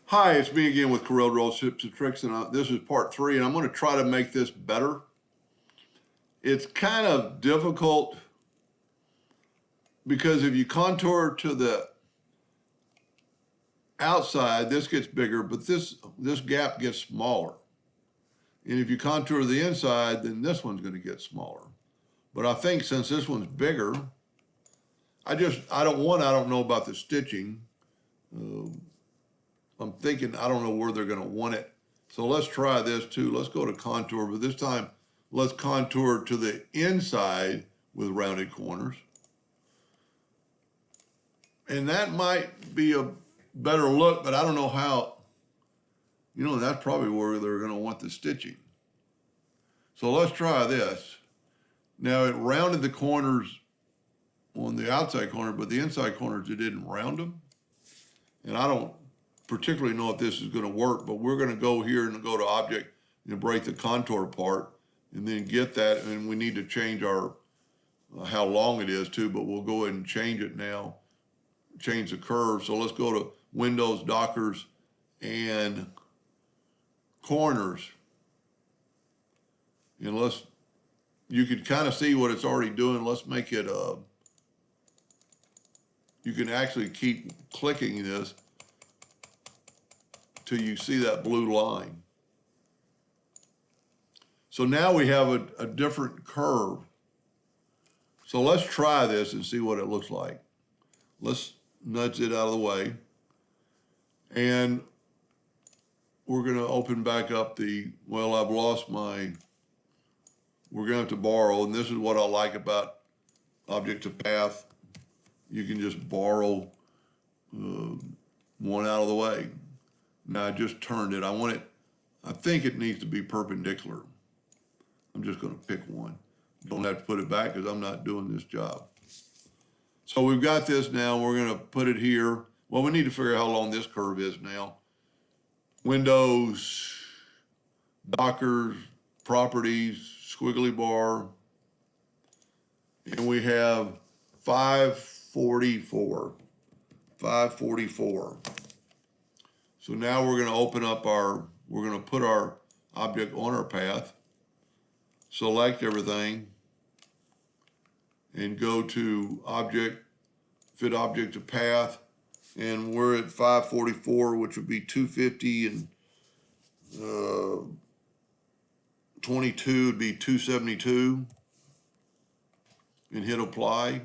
Hi, it's me again with Corel Roll Tips and Tricks, and this is part 3, and I'm going to try to make this better. It's kind of difficult because if you contour to the outside, this gets bigger, but this gap gets smaller. And if you contour the inside, then this one's going to get smaller. But I think since this one's bigger, I don't know about the stitching. I'm thinking, I don't know where they're going to want it. So let's try this too. Let's go to contour, but this time let's contour to the inside with rounded corners. And that might be a better look, but I don't know how, that's probably where they're going to want the stitching. So let's try this. Now it rounded the corners on the outside corner, but the inside corners, it didn't round them. And I don't particularly know if this is going to work, but we're going to go here and go to object and break the contour part and then get that. And we need to change our, how long it is too, but we'll go ahead and change it now, change the curve. So let's go to Windows, Dockers, and Corners. And you can kind of see what it's already doing. Let's make it, you can actually keep clicking this till you see that blue line. So now we have a different curve. So let's try this and see what it looks like. Let's nudge it out of the way. And we're gonna open back up well, I've lost we're gonna have to borrow, and this is what I like about object to path. You can just borrow one out of the way. Now I just turned it. I think it needs to be perpendicular. I'm just going to pick one. Don't have to put it back because I'm not doing this job. So we've got this now. We're going to put it here. Well, we need to figure out how long this curve is now. Windows, Dockers, Properties, squiggly bar. And we have 544. 544. So now we're going to open up we're going to put our object on our path, select everything, and go to object, fit object to path, and we're at 544, which would be 250, and 22 would be 272, and hit apply.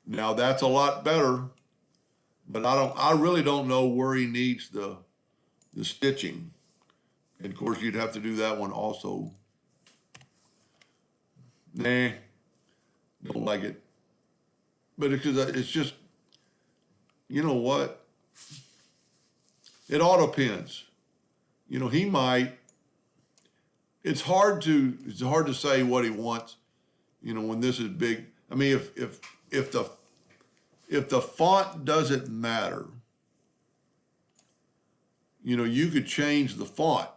Now that's a lot better. But I really don't know where he needs the stitching. And of course, you'd have to do that one also. Nah, don't like it. But because it's just, you know what? It all depends. He might. It's hard to say what he wants. When this is big. I mean, if the font doesn't matter, you could change the font.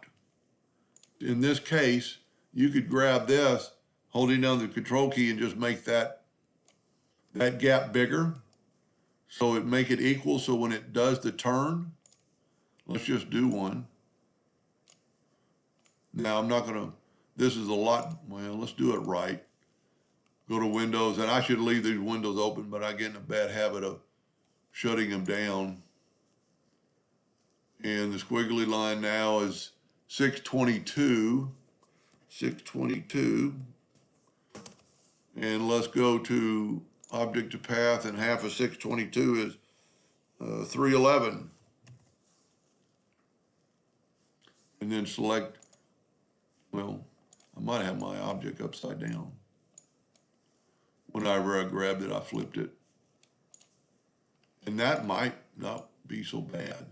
In this case, you could grab this, holding down the control key, and just make that gap bigger. So it make it equal, so when it does the turn, let's just do one. Now I'm not gonna, this is a lot, well, let's do it right. Go to Windows, and I should leave these windows open, but I get in a bad habit of shutting them down. And the squiggly line now is 622. 622. And let's go to object to path, and half of 622 is 311. And then select, well, I might have my object upside down. Whenever I grabbed it, I flipped it. And that might not be so bad.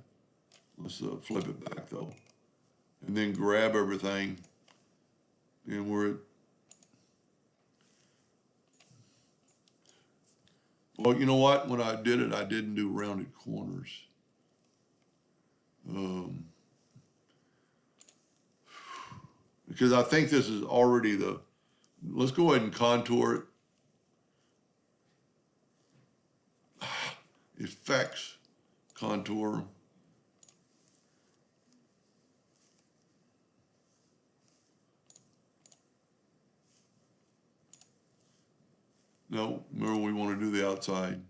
Let's flip it back though. And then grab everything. And well, you know what? When I did it, I didn't do rounded corners. Because I think this is already let's go ahead and contour it. Effects. contour. No, remember we want to do the outside.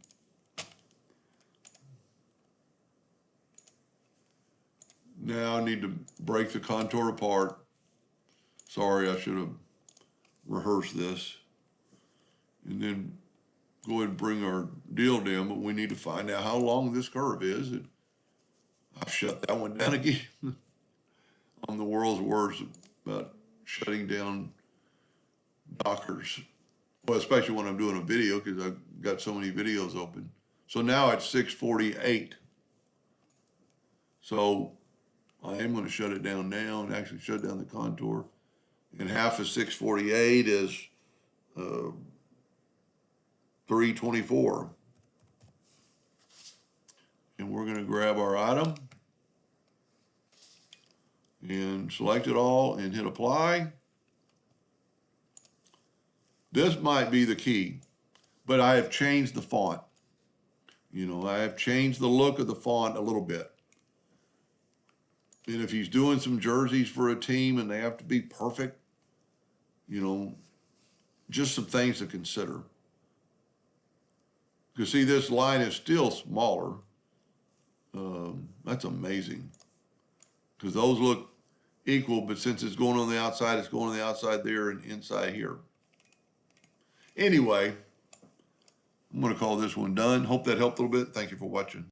Now I need to break the contour apart. Sorry, I should have rehearsed this. And then go ahead and bring our deal down, but we need to find out how long this curve is. And I've shut that one down again. I'm the world's worst about shutting down Dockers. Well, especially when I'm doing a video because I've got so many videos open. So now it's 6:48. So I am going to shut it down now and actually shut down the contour. And half of 6:48 is 3:24. And we're going to grab our item and select it all and hit apply. This might be the key, but I have changed the font. You know, I have changed the look of the font a little bit. And if he's doing some jerseys for a team and they have to be perfect, you know, just some things to consider. Because see, this line is still smaller. That's amazing. Because those look equal, but since it's going on the outside, it's going on the outside there and inside here. Anyway, I'm going to call this one done. Hope that helped a little bit. Thank you for watching.